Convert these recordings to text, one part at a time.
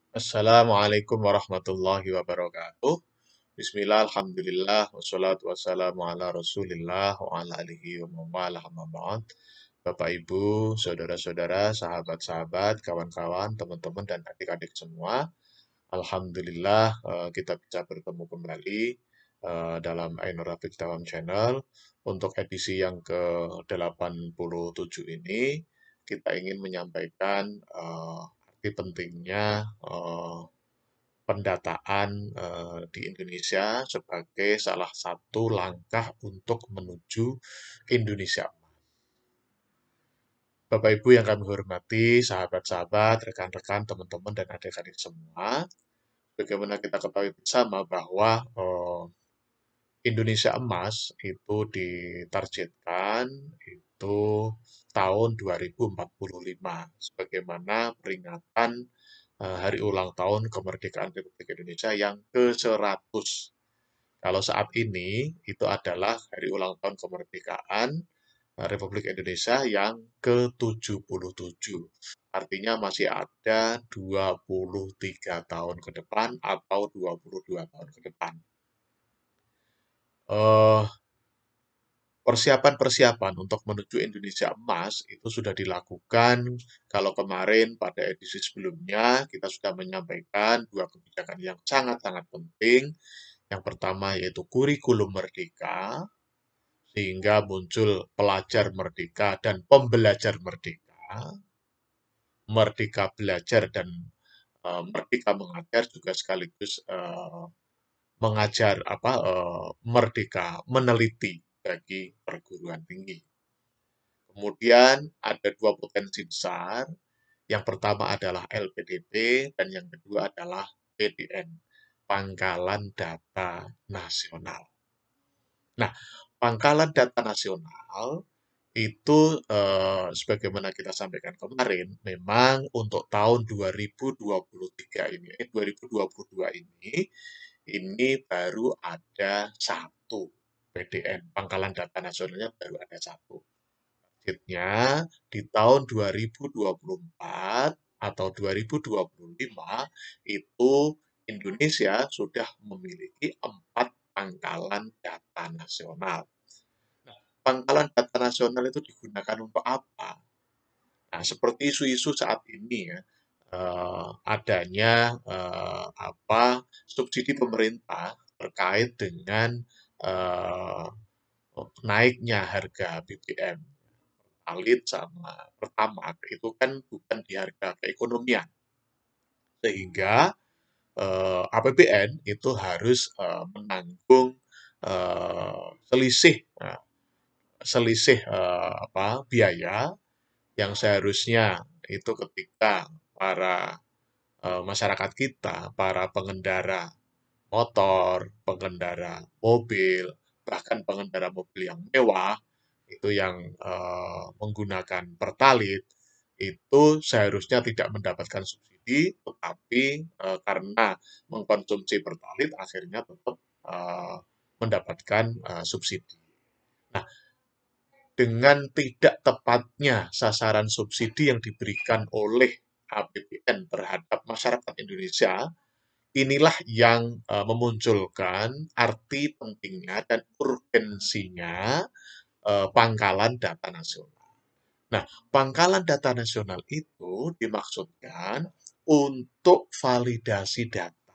Assalamualaikum warahmatullahi wabarakatuh. Bismillah, alhamdulillah, wassalatu wassalamu ala rasulillah, wa ala alihi wa mawalah amma ba'd. Bapak Ibu, saudara-saudara, sahabat-sahabat, kawan-kawan, teman-teman, dan adik-adik semua. Alhamdulillah, kita bisa bertemu kembali dalam Ainur Rafiq Dawam Channel. Untuk edisi yang ke-87 ini, kita ingin menyampaikan arti pentingnya pendataan di Indonesia sebagai salah satu langkah untuk menuju Indonesia. Bapak Ibu yang kami hormati, sahabat-sahabat, rekan-rekan, teman-teman, dan adik-adik semua, bagaimana kita ketahui bersama bahwa Indonesia Emas itu ditargetkan itu tahun 2045 sebagaimana peringatan hari ulang tahun kemerdekaan Republik Indonesia yang ke-100. Kalau saat ini itu adalah hari ulang tahun kemerdekaan Republik Indonesia yang ke-77. Artinya masih ada 23 tahun ke depan atau 22 tahun ke depan. Eh, Persiapan-persiapan untuk menuju Indonesia Emas itu sudah dilakukan. Kalau kemarin pada edisi sebelumnya kita sudah menyampaikan dua kebijakan yang sangat-sangat penting. Yang pertama yaitu kurikulum merdeka, sehingga muncul pelajar merdeka dan pembelajar merdeka, merdeka belajar dan merdeka mengajar juga sekaligus mengajar merdeka meneliti bagi perguruan tinggi. Kemudian ada dua potensi besar. Yang pertama adalah LPDP dan yang kedua adalah PDN, Pangkalan Data Nasional. Nah, Pangkalan Data Nasional itu sebagaimana kita sampaikan kemarin, memang untuk tahun 2023 ini, 2022 ini baru ada satu PDN, Pangkalan Data Nasionalnya baru ada satu. Targetnya di tahun 2024 atau 2025 itu Indonesia sudah memiliki 4 pangkalan data nasional. Nah, pangkalan data nasional itu digunakan untuk apa? Nah, seperti isu-isu saat ini ya, adanya subsidi pemerintah terkait dengan eh, naiknya harga BBM. Pertalite sama Pertamax itu kan bukan di harga keekonomian. Sehingga APBN itu harus menanggung selisih selisih biaya yang seharusnya itu ketika para masyarakat kita, para pengendara motor, pengendara mobil, bahkan pengendara mobil yang mewah itu yang menggunakan Pertalite itu seharusnya tidak mendapatkan subsidi, tetapi karena mengkonsumsi Pertalite akhirnya tetap mendapatkan subsidi. Nah, dengan tidak tepatnya sasaran subsidi yang diberikan oleh APBN terhadap masyarakat Indonesia, inilah yang memunculkan arti pentingnya dan urgensinya pangkalan data nasional. Nah, pangkalan data nasional itu dimaksudkan untuk validasi data.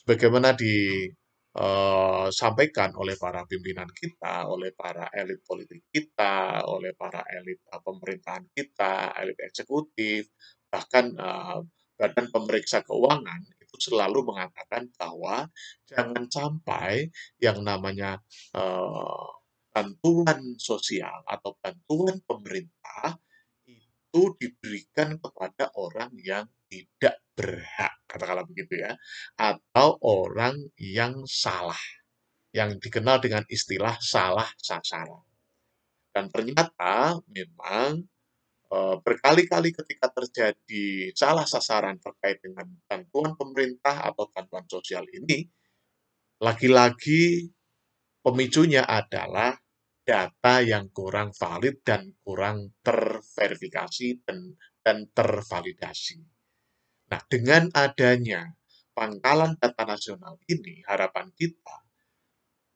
Sebagaimana disampaikan oleh para pimpinan kita, oleh para elit politik kita, oleh para elit pemerintahan kita, elit eksekutif, bahkan badan pemeriksa keuangan itu selalu mengatakan bahwa jangan sampai yang namanya bantuan sosial atau bantuan pemerintah itu diberikan kepada orang yang tidak berhak, katakanlah begitu ya, atau orang yang salah, yang dikenal dengan istilah salah sasaran. Dan ternyata memang berkali-kali ketika terjadi salah sasaran terkait dengan bantuan pemerintah atau bantuan sosial ini, lagi-lagi pemicunya adalah data yang kurang valid dan kurang terverifikasi dan tervalidasi. Nah, dengan adanya pangkalan data nasional ini, harapan kita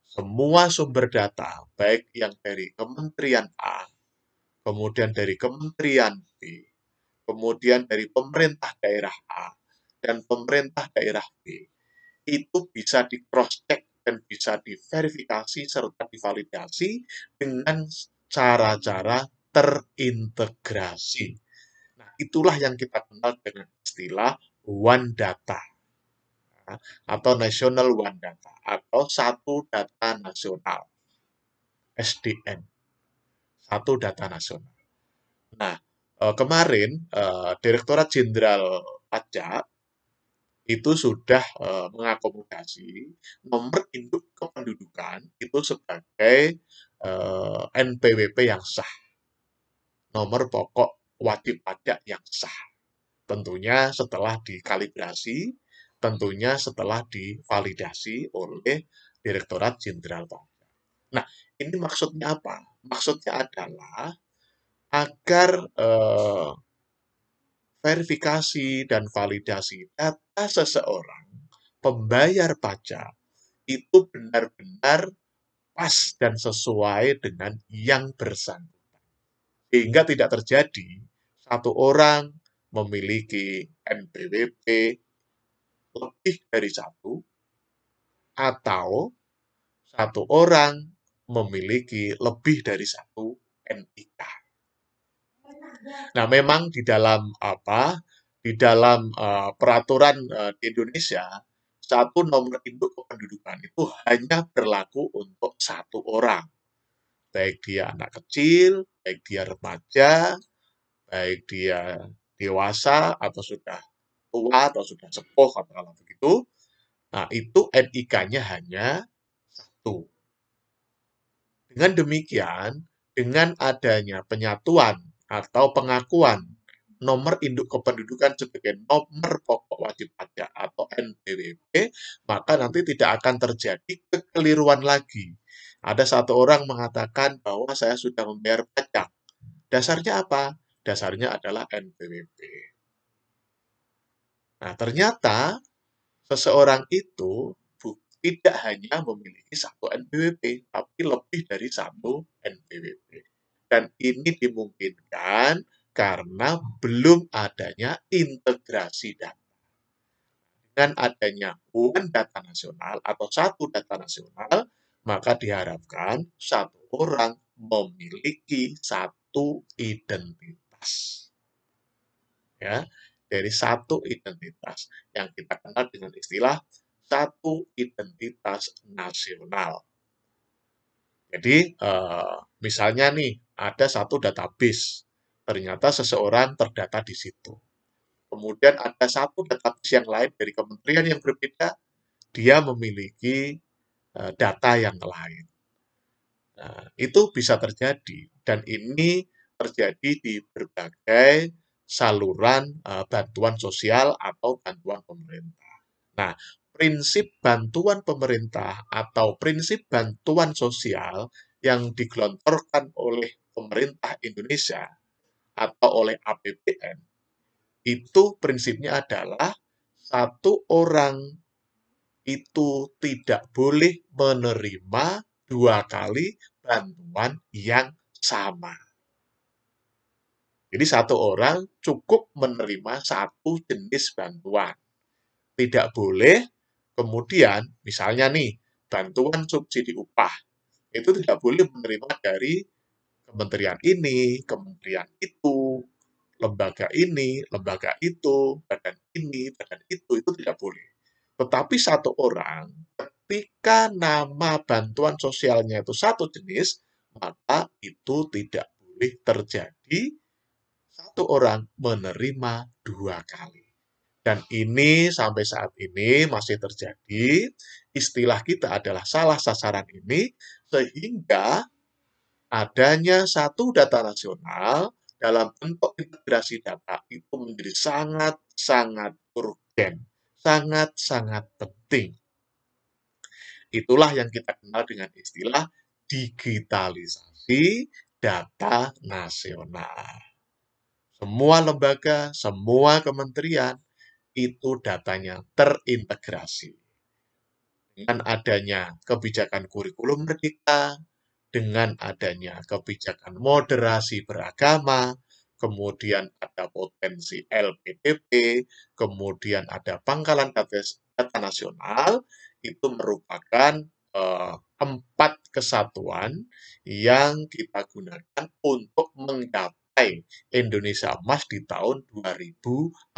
semua sumber data, baik yang dari Kementerian A, kemudian dari Kementerian B, kemudian dari pemerintah daerah A, dan pemerintah daerah B, itu bisa di-cross-check dan bisa diverifikasi serta divalidasi dengan cara-cara terintegrasi. Nah, itulah yang kita kenal dengan istilah One Data atau National One Data atau satu data nasional, SDN, satu data nasional. Nah, kemarin Direktorat Jenderal Pajak itu sudah mengakomodasi nomor induk kependudukan itu sebagai NPWP yang sah, nomor pokok wajib pajak yang sah. Tentunya setelah dikalibrasi, tentunya setelah divalidasi oleh Direktorat Jenderal Pajak. Nah, ini maksudnya apa? Maksudnya adalah agar verifikasi dan validasi data seseorang pembayar pajak itu benar-benar pas dan sesuai dengan yang bersangkutan. Sehingga tidak terjadi satu orang memiliki NPWP lebih dari satu, atau satu orang memiliki lebih dari satu NIK. Nah, memang di dalam peraturan di Indonesia, satu nomor induk kependudukan itu hanya berlaku untuk satu orang, baik dia anak kecil, baik dia remaja, baik dia dewasa atau sudah tua atau sudah sepuh katakanlah begitu. Nah, itu NIK-nya hanya satu. Dengan demikian, dengan adanya penyatuan atau pengakuan nomor induk kependudukan sebagai nomor pokok wajib pajak atau NPWP, maka nanti tidak akan terjadi kekeliruan lagi. Ada satu orang mengatakan bahwa saya sudah membayar pajak. Dasarnya apa? Dasarnya adalah NPWP. Nah, ternyata seseorang itu tidak hanya memiliki satu NPWP, tapi lebih dari satu NPWP. Dan ini dimungkinkan karena belum adanya integrasi data. Dengan adanya One Data Nasional atau satu data nasional, maka diharapkan satu orang memiliki satu identitas. Ya, dari satu identitas yang kita kenal dengan istilah satu identitas nasional. Jadi, misalnya nih, ada satu database, ternyata seseorang terdata di situ. Kemudian ada satu database yang lain dari kementerian yang berbeda, dia memiliki data yang lain. Nah, itu bisa terjadi, dan ini terjadi di berbagai saluran bantuan sosial atau bantuan pemerintah. Nah, prinsip bantuan pemerintah atau prinsip bantuan sosial yang digelontorkan oleh pemerintah Indonesia atau oleh APBN, itu prinsipnya adalah satu orang itu tidak boleh menerima dua kali bantuan yang sama. Jadi satu orang cukup menerima satu jenis bantuan. Tidak boleh kemudian, misalnya nih, bantuan subsidi upah, itu tidak boleh menerima dari kementerian ini, kementerian itu, lembaga ini, lembaga itu, badan ini, badan itu tidak boleh. Tetapi satu orang, ketika nama bantuan sosialnya itu satu jenis, maka itu tidak boleh terjadi satu orang menerima dua kali. Dan ini sampai saat ini masih terjadi, istilah kita adalah salah sasaran ini, sehingga adanya satu data nasional dalam bentuk integrasi data itu menjadi sangat-sangat urgen, sangat-sangat penting. Itulah yang kita kenal dengan istilah digitalisasi data nasional. Semua lembaga, semua kementerian itu datanya terintegrasi. Dengan adanya kebijakan kurikulum merdeka, dengan adanya kebijakan moderasi beragama, kemudian ada potensi LPDP, kemudian ada pangkalan data nasional, itu merupakan 4 kesatuan yang kita gunakan untuk menggapai Indonesia Emas di tahun 2045.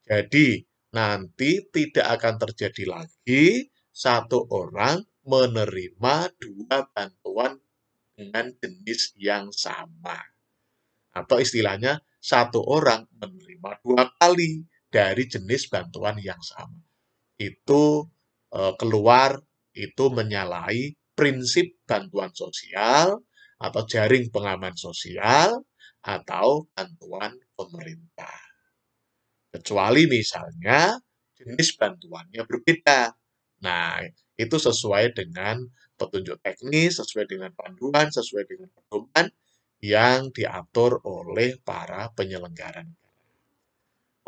Jadi, nanti tidak akan terjadi lagi satu orang menerima 2 bantuan dengan jenis yang sama. Atau istilahnya, satu orang menerima 2 kali dari jenis bantuan yang sama. Itu keluar, itu menyalahi prinsip bantuan sosial atau jaring pengaman sosial atau bantuan pemerintah. Kecuali misalnya jenis bantuannya berbeda. Nah, itu sesuai dengan petunjuk teknis, sesuai dengan panduan, sesuai dengan pedoman yang diatur oleh para penyelenggara.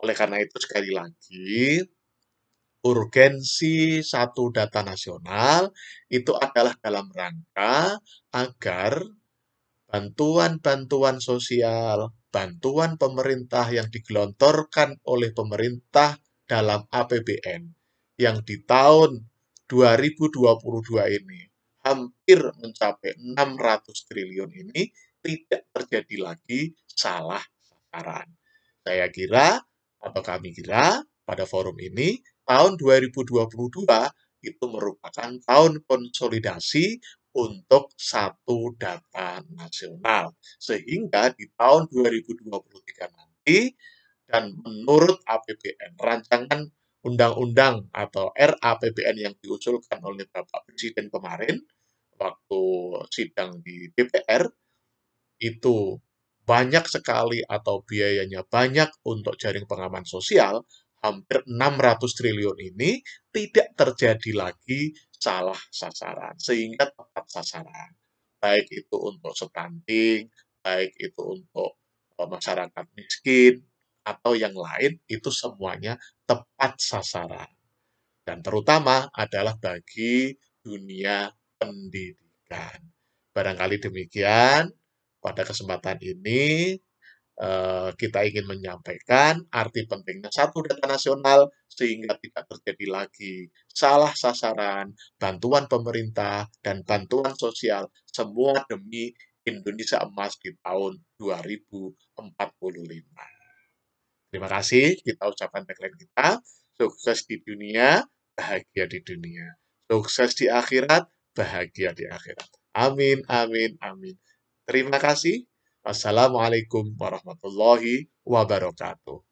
Oleh karena itu, sekali lagi, urgensi satu data nasional itu adalah dalam rangka agar bantuan-bantuan sosial, bantuan pemerintah yang digelontorkan oleh pemerintah dalam APBN yang di tahun 2022 ini hampir mencapai 600 triliun ini tidak terjadi lagi salah sasaran. Saya kira, atau kami kira, pada forum ini, tahun 2022 itu merupakan tahun konsolidasi untuk satu data nasional. Sehingga di tahun 2023 nanti, dan menurut APBN, rancangan undang-undang atau RAPBN yang diusulkan oleh Bapak Presiden kemarin, waktu sidang di DPR, itu banyak sekali atau biayanya banyak untuk jaring pengaman sosial, hampir 600 triliun ini tidak terjadi lagi salah sasaran, sehingga tepat sasaran. Baik itu untuk stunting, baik itu untuk masyarakat miskin, atau yang lain, itu semuanya tepat sasaran. Dan terutama adalah bagi dunia pendidikan. Barangkali demikian, pada kesempatan ini kita ingin menyampaikan arti pentingnya satu data nasional sehingga tidak terjadi lagi salah sasaran, bantuan pemerintah, dan bantuan sosial, semua demi Indonesia Emas di tahun 2045. Terima kasih, kita ucapkan tagline kita, sukses di dunia, bahagia di dunia. Sukses di akhirat, bahagia di akhirat. Amin, amin, amin. Terima kasih. Wassalamualaikum warahmatullahi wabarakatuh.